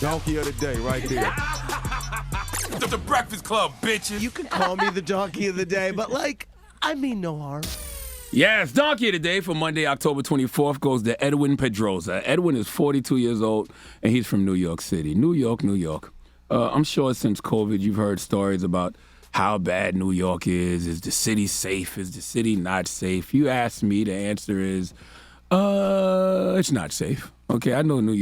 Donkey of the day right there. The Breakfast Club, bitches. You can call me the donkey of the day, but, I mean no harm. Yes, Donkey of the Day for Monday, October 24th goes to Edwin Pedroza. Edwin is 42 years old, and he's from New York City. New York, New York. I'm sure since COVID you've heard stories about how bad New York is. Is the city safe? Is the city not safe? You ask me, the answer is, it's not safe. Okay, I know New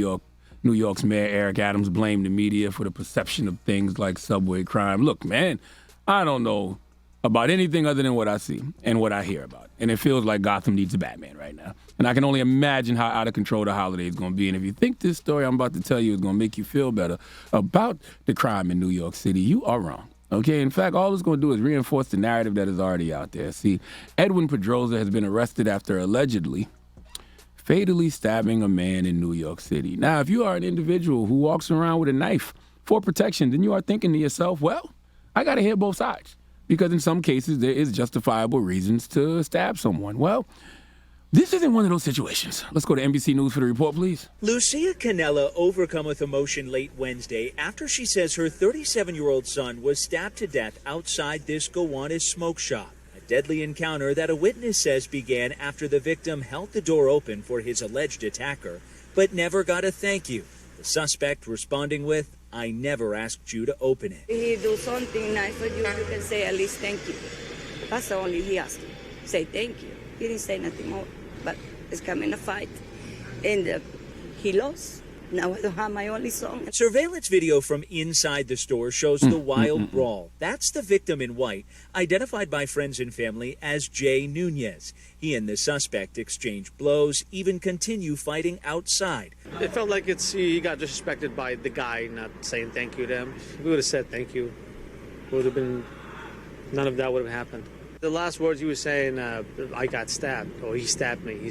York's Mayor Eric Adams blamed the media for the perception of things like subway crime. Look, man, I don't know about anything other than what I see and what I hear about. And it feels like Gotham needs a Batman right now. And I can only imagine how out of control the holiday is going to be. And if you think this story I'm about to tell you is going to make you feel better about the crime in New York City, you are wrong. Okay, in fact, all it's going to do is reinforce the narrative that is already out there. See, Edwin Pedroza has been arrested after allegedly fatally stabbing a man in New York City. Now, if you are an individual who walks around with a knife for protection, then you are thinking to yourself, well, I got to hear both sides. Because in some cases, there is justifiable reasons to stab someone. Well, this isn't one of those situations. Let's go to NBC News for the report, please. Lucia Canella overcome with emotion late Wednesday after she says her 37-year-old son was stabbed to death outside this Gowanus smoke shop. A deadly encounter that a witness says began after the victim held the door open for his alleged attacker, but never got a thank you. The suspect responding with, "I never asked you to open it." He do something nice for you, you can say at least thank you. That's the only he asked you. Say thank you. He didn't say nothing more, but it's coming a fight. And he lost. Now I don't have my only son. Surveillance video from inside the store shows the wild brawl. That's the victim in white, identified by friends and family as Jay Nunez. He and the suspect exchange blows, even continue fighting outside. It felt like he got disrespected by the guy not saying thank you to him. If we would have said thank you, none of that would have happened. The last words he was saying, I got stabbed, or he stabbed me.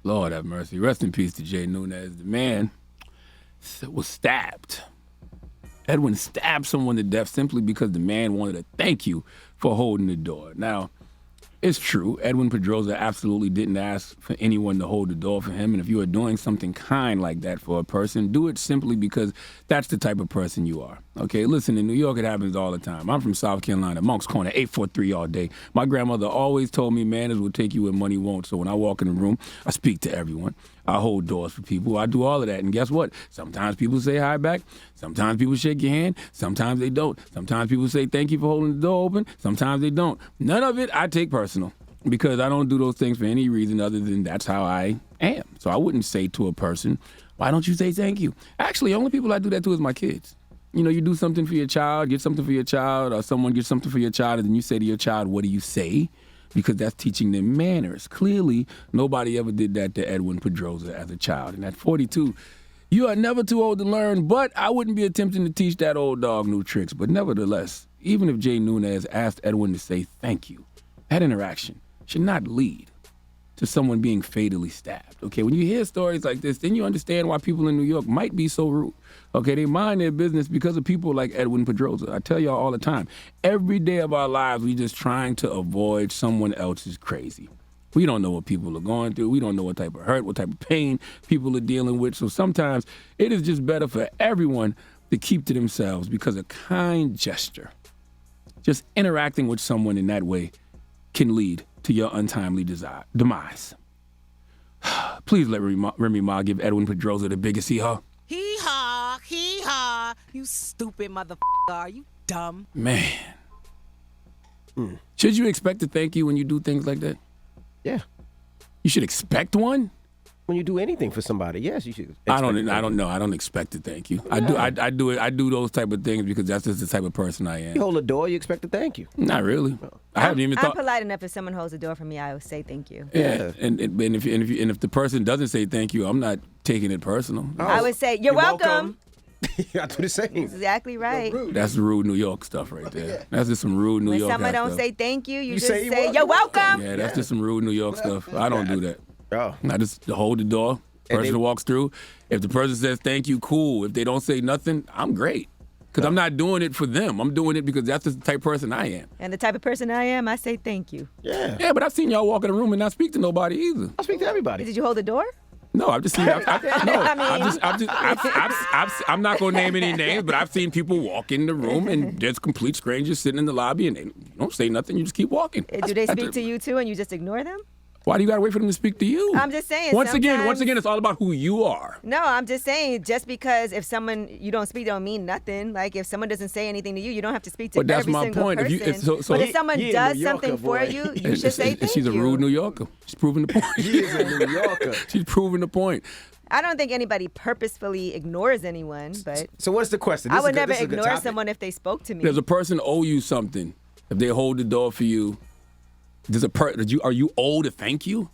Lord have mercy. Rest in peace to Jay Nunez. The man was stabbed. Edwin stabbed someone to death simply because the man wanted to thank you for holding the door. Now, it's true. Edwin Pedroza absolutely didn't ask for anyone to hold the door for him. And if you are doing something kind like that for a person, do it simply because that's the type of person you are. Okay, listen, in New York, it happens all the time. I'm from South Carolina, Monk's Corner, 843 all day. My grandmother always told me manners will take you where money won't. So when I walk in the room, I speak to everyone. I hold doors for people. I do all of that. And guess what? Sometimes people say hi back. Sometimes people shake your hand. Sometimes they don't. Sometimes people say thank you for holding the door open. Sometimes they don't. None of it I take personal because I don't do those things for any reason other than that's how I am. So I wouldn't say to a person, why don't you say thank you? Actually, only people I do that to is my kids. You know, you do something for your child, get something for your child, or someone gets something for your child, and then you say to your child, what do you say? Because that's teaching them manners. Clearly, nobody ever did that to Edwin Pedroza as a child. And at 42, you are never too old to learn, but I wouldn't be attempting to teach that old dog new tricks. But nevertheless, even if Jay Nunez asked Edwin to say thank you, that interaction should not lead to someone being fatally stabbed. Okay, when you hear stories like this, then you understand why people in New York might be so rude. Okay, they mind their business because of people like Edwin Pedroza. I tell y'all all the time, every day of our lives, we just trying to avoid someone else's crazy. We don't know what people are going through. We don't know what type of hurt, what type of pain people are dealing with. So sometimes it is just better for everyone to keep to themselves because a kind gesture, just interacting with someone in that way, can lead to your untimely demise. Please let Remy Ma give Edwin Pedroza the biggest hee-haw. Hee-haw, hee-haw. You stupid motherfucker. Are you dumb? Man. Should you expect a thank you when you do things like that? Yeah. You should expect one? When you do anything for somebody, yes, you should. I don't know. I don't expect a thank you. Yeah. I do those type of things because that's just the type of person I am. You hold a door, you expect a thank you. Not really. No. I haven't even thought. I'm polite enough if someone holds the door for me, I will say thank you. Yeah. And if the person doesn't say thank you, I'm not taking it personal. Oh. I would say you're welcome. I do the same. Exactly right. That's rude New York stuff right there. That's just some rude New York stuff. When someone don't say thank you, you just say you're welcome. Yeah, that's just some rude New York stuff. I don't do that. Oh. I just hold the door. Person walks through. If the person says thank you, cool. If they don't say nothing, I'm great. Because I'm not doing it for them. I'm doing it because that's just the type of person I am. And the type of person I am, I say thank you. Yeah. Yeah, but I've seen y'all walk in a room and not speak to nobody either. I speak to everybody. Did you hold the door? No, I've just seen. I'm not gonna name any names, but I've seen people walk in the room and there's complete strangers sitting in the lobby and they don't say nothing. You just keep walking. Do they speak to you too, and you just ignore them? Why do you gotta wait for them to speak to you? I'm just saying. Once again, it's all about who you are. No, I'm just saying. Just because if someone you don't speak don't mean nothing. Like if someone doesn't say anything to you, you don't have to speak to every single person. But if someone does something for you, you should say thank you. She's a rude New Yorker. She's proving the point. She is a New Yorker. She's proving the point. I don't think anybody purposefully ignures anyone, but so what's the question? I would never ignore someone if they spoke to me. Does a person owe you something? If they hold the door for you, are you owed a thank you?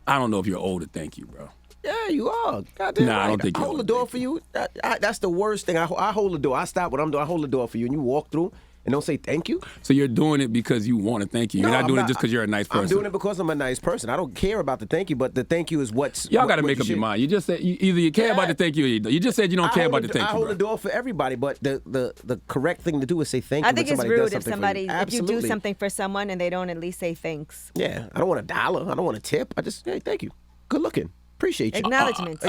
I don't know if you're owed a thank you, bro. Yeah, you are. Goddamn nah, right. I don't think you hold the door for you. That's the worst thing. I hold the door. I stop what I'm doing. I hold the door for you, and you walk through and don't say thank you. So you're doing it because you want to thank you. You're not doing it just because you're a nice person. I'm doing it because I'm a nice person. I don't care about the thank you, but the thank you is what's. Y'all got to make up your mind. You just said either you care about the thank you or you don't. You just said you don't care about the thank you. I hold the door for everybody, but the correct thing to do is say thank you. I think it's rude if you do something for someone and they don't at least say thanks. Yeah, I don't want $1. I don't want a tip. I just hey, thank you. Good looking. Appreciate you. Acknowledgement.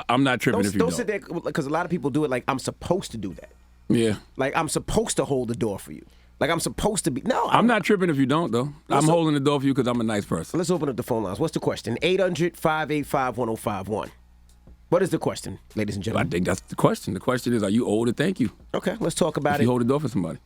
I'm not tripping if you don't. Don't sit there because a lot of people do it like I'm supposed to do that. Yeah. Like I'm supposed to hold the door for you. Like I'm supposed to be. No. I'm not tripping if you don't, though. I'm holding the door for you because I'm a nice person. Let's open up the phone lines. What's the question? 800-585-1051. What is the question, ladies and gentlemen? I think that's the question. The question is, are you owed a thank you? Okay, let's talk about if you hold the door for somebody.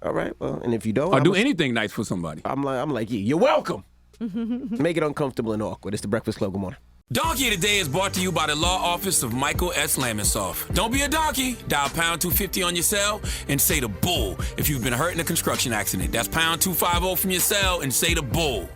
All right. Well, and if you don't, or do anything nice for somebody. I'm like you. You're welcome. Make it uncomfortable and awkward. It's the Breakfast Club. Good morning. Donkey of the Day is brought to you by the law office of Michael S. Lamonsoff. Don't be a donkey. Dial pound 250 on your cell and say the bull if you've been hurt in a construction accident. That's pound 250 from your cell and say the bull.